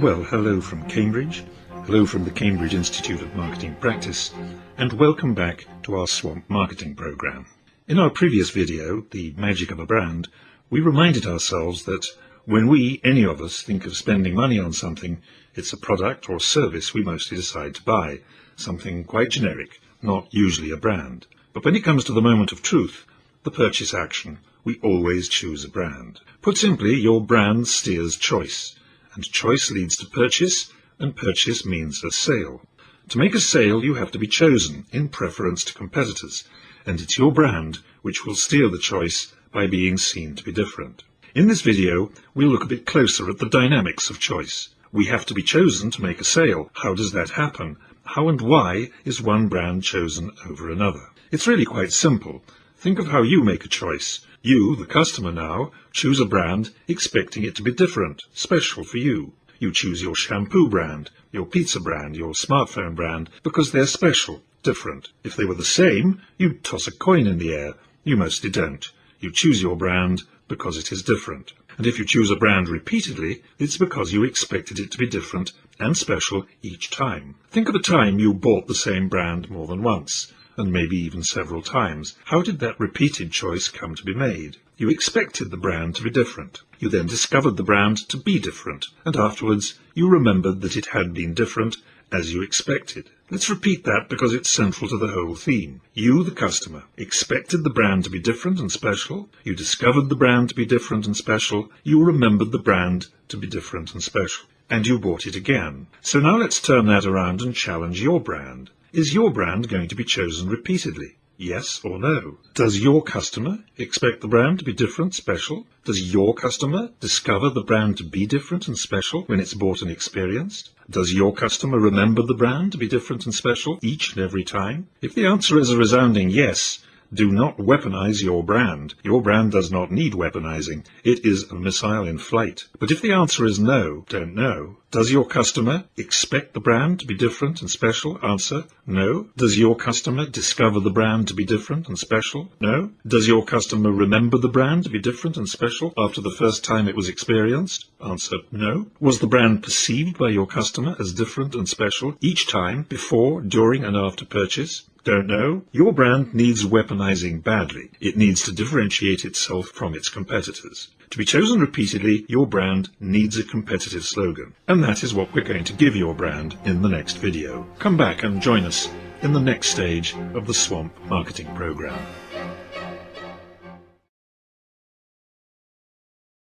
Well, hello from Cambridge, hello from the Cambridge Institute of Marketing Practice, and welcome back to our S.W.A.M.P marketing program. In our previous video, The Magic of a Brand, we reminded ourselves that when we, any of us, think of spending money on something, it's a product or service we mostly decide to buy, something quite generic, not usually a brand. But when it comes to the moment of truth, the purchase action, we always choose a brand. Put simply, your brand steers choice, and choice leads to purchase, and purchase means a sale. To make a sale, you have to be chosen in preference to competitors, and it's your brand which will steer the choice by being seen to be different. In this video, we'll look a bit closer at the dynamics of choice. We have to be chosen to make a sale. How does that happen? How and why is one brand chosen over another? It's really quite simple. Think of how you make a choice. You, the customer now, choose a brand expecting it to be different, special for you. You choose your shampoo brand, your pizza brand, your smartphone brand, because they're special, different. If they were the same, you'd toss a coin in the air. You mostly don't. You choose your brand because it is different. And if you choose a brand repeatedly, it's because you expected it to be different and special each time. Think of a time you bought the same brand more than once, and maybe even several times. How did that repeated choice come to be made? You expected the brand to be different. You then discovered the brand to be different, and afterwards you remembered that it had been different as you expected. Let's repeat that because it's central to the whole theme. You, the customer, expected the brand to be different and special. You discovered the brand to be different and special. You remembered the brand to be different and special. And you bought it again. So now let's turn that around and challenge your brand. Is your brand going to be chosen repeatedly? Yes or no? Does your customer expect the brand to be different, special? Does your customer discover the brand to be different and special when it's bought and experienced? Does your customer remember the brand to be different and special each and every time? If the answer is a resounding yes, do not weaponize your brand. Your brand does not need weaponizing. It is a missile in flight. But if the answer is no, don't know. Does your customer expect the brand to be different and special? Answer, no. Does your customer discover the brand to be different and special? No. Does your customer remember the brand to be different and special after the first time it was experienced? Answer, no. Was the brand perceived by your customer as different and special each time, before, during, and after purchase? Don't know. Your brand needs weaponizing badly. It needs to differentiate itself from its competitors. To be chosen repeatedly, your brand needs a competitive slogan. And that is what we're going to give your brand in the next video. Come back and join us in the next stage of the S.W.A.M.P marketing program.